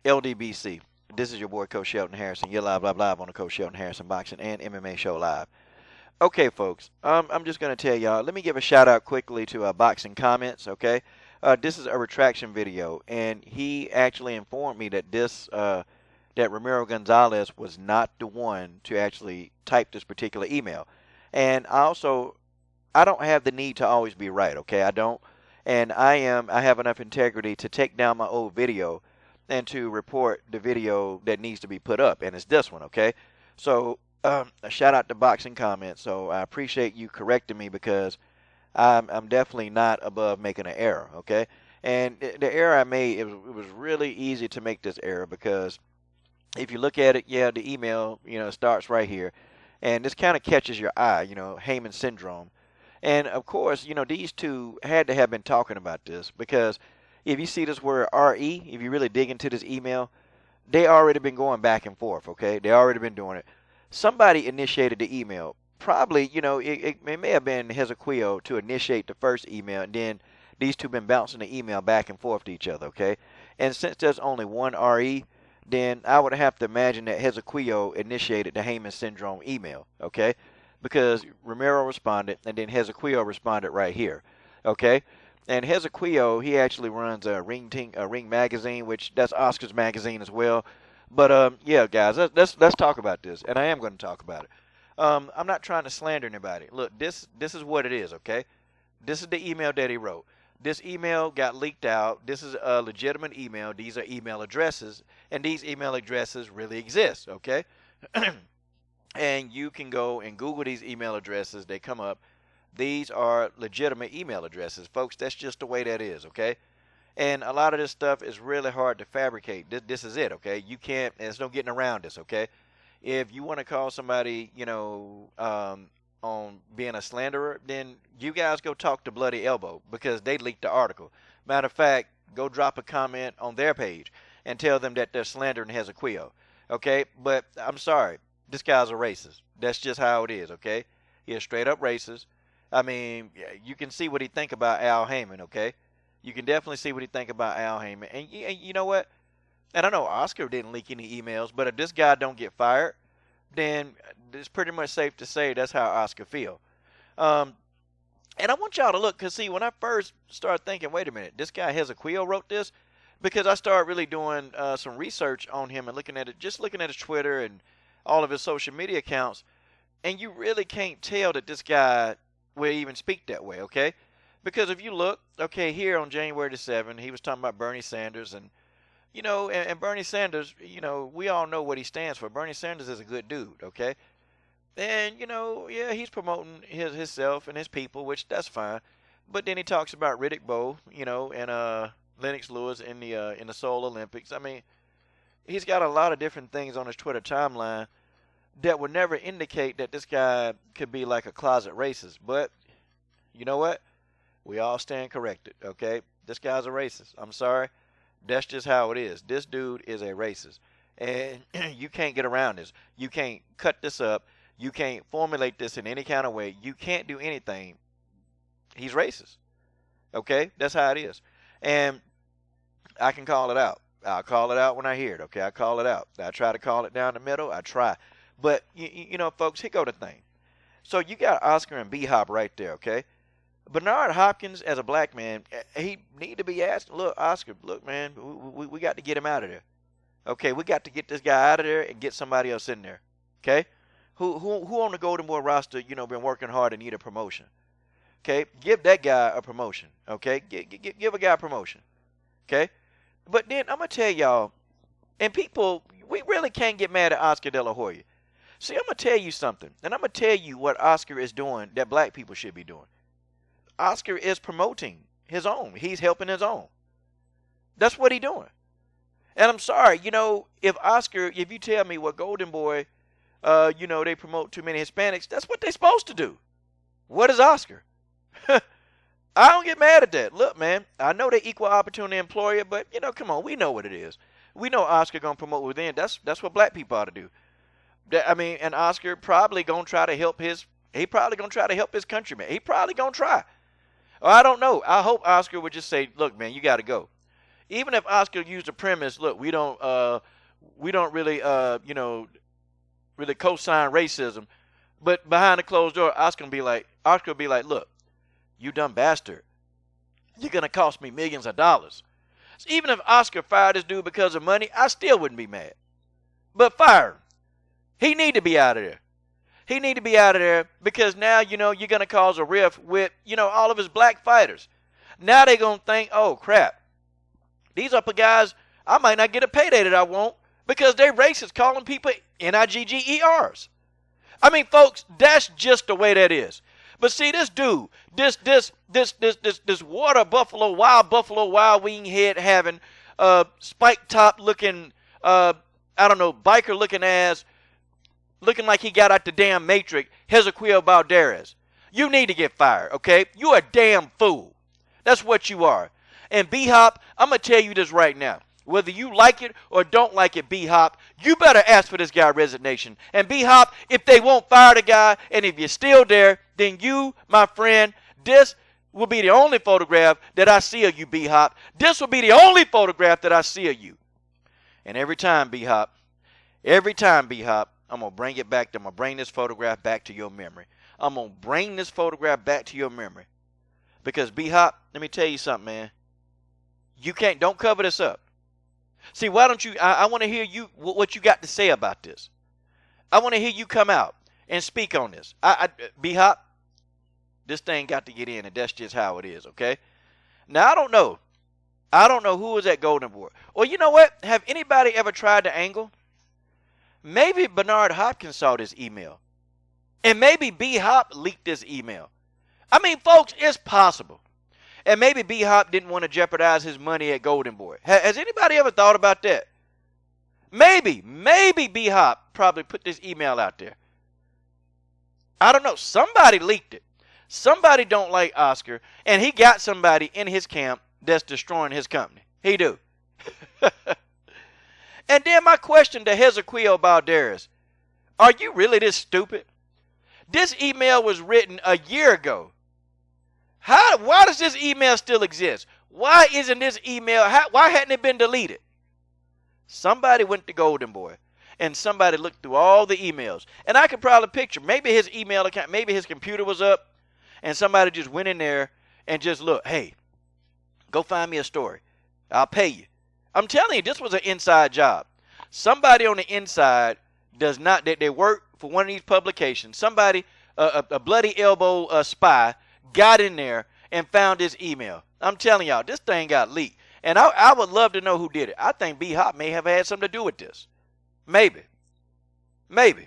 LDBC. This is your boy, Coach Shelton Harrison. You're live on the Coach Shelton Harrison Boxing and MMA Show Live. Okay, folks, I'm just going to tell y'all, let me give a shout-out quickly to Boxing Comments, okay? This is a retraction video, and he actually informed me that that Ramiro Gonzalez was not the one to actually type this particular email. And I don't have the need to always be right, okay? I don't. And I have enough integrity to take down my old video and to report the video that needs to be put up, and it's this one, okay? So a shout out to Boxing Comments. So I appreciate you correcting me, because I'm definitely not above making an error, okay? And the error I made, it was really easy to make this error, because if you look at it, yeah, the email, starts right here, and this kind of catches your eye, Heyman syndrome. And of course, these two had to have been talking about this, because if you see this word RE, if you really dig into this email, they already been going back and forth, okay? They already been doing it. Somebody initiated the email. Probably, it may have been Hesiquio to initiate the first email, and then these two been bouncing the email back and forth to each other, okay? And since there's only one RE, then I would have to imagine that Hesiquio initiated the Heyman syndrome email, okay? Because Ramiro responded, and then Hesiquio responded right here, okay? And Hesiquio, he actually runs a Ring magazine, which that's Oscar's magazine as well. But yeah, guys, let's talk about this, and I am going to talk about it. I'm not trying to slander anybody. Look, this is what it is, okay? This is the email that he wrote. This email got leaked out. This is a legitimate email. These are email addresses, and these email addresses really exist, okay? And you can go and Google these email addresses. They come up. These are legitimate email addresses. Folks, that's just the way that is, okay? And a lot of this stuff is really hard to fabricate. This is it, okay? You can't, there's no getting around this, okay? If you want to call somebody, on being a slanderer, then you guys go talk to Bloody Elbow, because they leaked the article. Matter of fact, go drop a comment on their page and tell them that they're slandering Hesiquio, okay? But I'm sorry. This guy's a racist. That's just how it is, okay? He's a straight-up racist. I mean, you can see what he think about Al Heyman, okay? You can definitely see what he think about Al Heyman. And you know what? And I know Oscar didn't leak any emails, but if this guy don't get fired, then it's pretty much safe to say that's how Oscar feel. And I want y'all to look, because, see, when I first started thinking, wait a minute, this guy Hesiquio wrote this, because I started really doing some research on him and looking at his Twitter and all of his social media accounts, and you really can't tell that this guy will even speak that way, okay? Because if you look, okay, here on January the 7th, he was talking about Bernie Sanders, and, and Bernie Sanders, we all know what he stands for. Bernie Sanders is a good dude, okay? And, yeah, he's promoting himself and his people, which that's fine. But then he talks about Riddick Bowe, and Lennox Lewis in the Seoul Olympics. I mean, he's got a lot of different things on his Twitter timeline that would never indicate that this guy could be like a closet racist. But you know what? We all stand corrected, okay? This guy's a racist. I'm sorry. That's just how it is. This dude is a racist. And you can't get around this. You can't cut this up. You can't formulate this in any kind of way. You can't do anything. He's racist, okay? That's how it is. And I can call it out. I'll call it out when I hear it, okay? I call it out. I try to call it down the middle. I try. But, folks, here go the thing. So you got Oscar and B-Hop right there, okay? Bernard Hopkins, as a black man, he need to be asked, look, Oscar, look, man, we got to get him out of there. Okay, we got to get this guy out of there and get somebody else in there, okay? Who on the Golden Boy roster, been working hard and need a promotion, okay? Give that guy a promotion, okay? Give a guy a promotion, okay? But then I'm going to tell y'all, and people, we really can't get mad at Oscar De La Hoya. See, I'm going to tell you something, and I'm going to tell you what Oscar is doing that black people should be doing. Oscar is promoting his own. He's helping his own. That's what he's doing. And I'm sorry, if you tell me what Golden Boy, they promote too many Hispanics, that's what they're supposed to do. What is Oscar? I don't get mad at that. Look, man, I know they equal opportunity employer, but, come on, we know what it is. We know Oscar going to promote within. That's what black people ought to do. And Oscar probably going to try to help his countrymen. He probably going to try. Or I don't know. I hope Oscar would just say, look, man, you got to go. even if Oscar used the premise, look, we don't really, really co-sign racism, but behind the closed door, Oscar will be like, look, you dumb bastard, you're gonna cost me millions of dollars. So even if Oscar fired this dude because of money, I still wouldn't be mad. But fire him. He need to be out of there. He need to be out of there because now, you're going to cause a rift with, all of his black fighters. Now they're going to think, oh, crap. These upper guys, I might not get a payday that I want because they're racist calling people Niggers. I mean, folks, that's just the way that is. But see, this dude, this wild buffalo wing head having, spike top looking, biker looking ass, looking like he got out the damn Matrix, Hesiquio Balderas. You need to get fired, okay? You a damn fool. That's what you are. And B-Hop, I'm going to tell you this right now. Whether you like it or don't like it, B-Hop, you better ask for this guy resignation. And B-Hop, if they won't fire the guy, and if you're still there, then you, my friend, this will be the only photograph that I see of you, B-Hop. This will be the only photograph that I see of you. And every time, B-Hop, I'm going to bring it back. I'm going to bring this photograph back to your memory. I'm going to bring this photograph back to your memory. Because, B-Hop, let me tell you something, man. Don't cover this up. See, why don't you, I want to hear what you got to say about this. I want to hear you come out and speak on this. B-Hop, this thing got to get in, and that's just how it is, okay? Now, I don't know who was at Golden Boy. Or you know what? Have anybody ever tried to angle? Maybe Bernard Hopkins saw this email. And maybe B-Hop leaked this email. I mean, folks, it's possible. And maybe B-Hop didn't want to jeopardize his money at Golden Boy. Has anybody ever thought about that? Maybe B-Hop probably put this email out there. I don't know. Somebody leaked it. Somebody don't like Oscar, and he got somebody in his camp that's destroying his company. He do. And then my question to Hesiquio Balderas, are you really this stupid? This email was written a year ago. Why does this email still exist? Why isn't this email, why hadn't it been deleted? Somebody went to Golden Boy and somebody looked through all the emails. And I could probably picture, maybe his email account, maybe his computer was up and somebody just went in there and just looked, hey, go find me a story. I'll pay you. I'm telling you, this was an inside job. Somebody on the inside they work for one of these publications. Somebody, a bloody elbow spy, got in there and found this email. I'm telling y'all, this thing got leaked. And I would love to know who did it. I think B-Hop may have had something to do with this. Maybe. I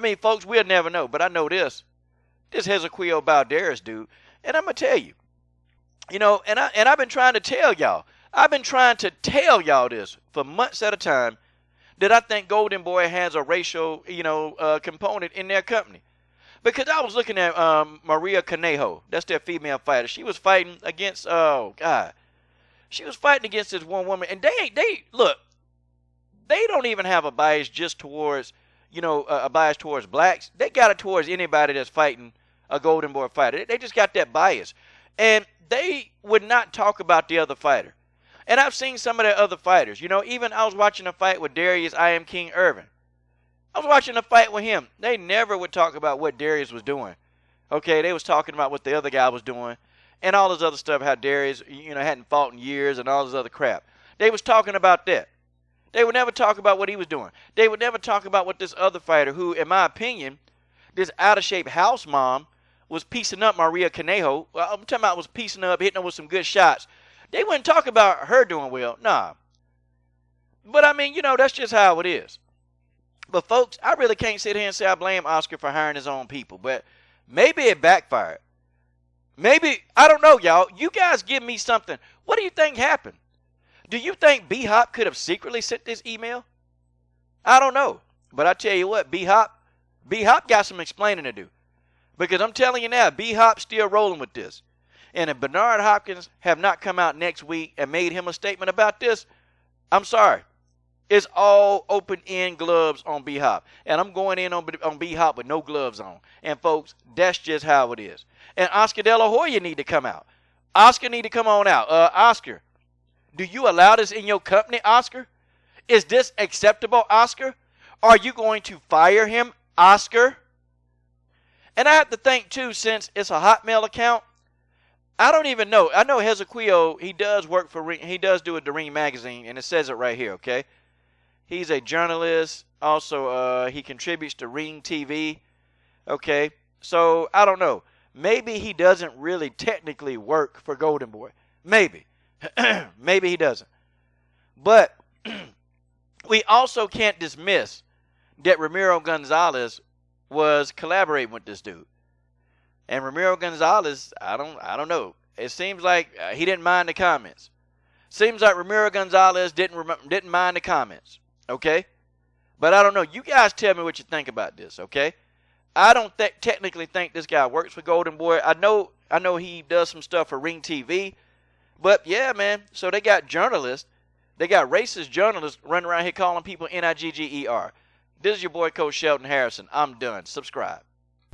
mean, folks, we'll never know. But I know this. This Hesiquio Balderas dude. And I'm going to tell you. And I've been trying to tell y'all. I've been trying to tell y'all this for months at a time, that I think Golden Boy has a racial, component in their company. Because I was looking at Maria Conejo. That's their female fighter. She was fighting against, she was fighting against this one woman. And they don't even have a bias just towards, a bias towards blacks. They got it towards anybody that's fighting a Golden Boy fighter. They just got that bias. And they would not talk about the other fighter. And I've seen some of the other fighters. Even I was watching a fight with Darius I Am King Irvin. I was watching a fight with him. They never would talk about what Darius was doing. Okay, they was talking about what the other guy was doing and all this other stuff, how Darius, hadn't fought in years and all this other crap. They was talking about that. They would never talk about what he was doing. They would never talk about what this other fighter, who, in my opinion, this out-of-shape house mom, was piecing up Maria Conejo. Well, I'm talking about was piecing her up, hitting her with some good shots. They wouldn't talk about her doing well. Nah. But, I mean, that's just how it is. But, folks, I really can't sit here and say I blame Oscar for hiring his own people. But maybe it backfired. Maybe, I don't know, y'all. You guys give me something. What do you think happened? Do you think B-Hop could have secretly sent this email? I don't know. But I tell you what, B-Hop got some explaining to do. Because I'm telling you now, B-Hop's still rolling with this. And if Bernard Hopkins have not come out next week and made him a statement about this, I'm sorry. It's all open-end gloves on B-Hop. And I'm going in on B-Hop with no gloves on. And, folks, that's just how it is. And Oscar De La Hoya need to come out. Oscar need to come on out. Oscar, Do you allow this in your company, Oscar? Is this acceptable, Oscar? Are you going to fire him, Oscar? And I have to think, too, since it's a Hotmail account, I don't even know. I know Hesiquio, he does work for Ring. He does do a Ring magazine, and it says it right here, okay? He's a journalist. Also, he contributes to Ring TV, okay? So, I don't know. Maybe he doesn't really technically work for Golden Boy. Maybe. Maybe he doesn't. But we also can't dismiss that Ramiro Gonzalez was collaborating with this dude. And Ramiro Gonzalez, I don't know. It seems like he didn't mind the comments. Seems like Ramiro Gonzalez didn't mind the comments. Okay? But I don't know. You guys tell me what you think about this, okay? I don't technically think this guy works for Golden Boy. I know he does some stuff for Ring TV. But yeah, man. So they got journalists. They got racist journalists running around here calling people Nigger. This is your boy, Coach Sheldon Harrison. I'm done. Subscribe.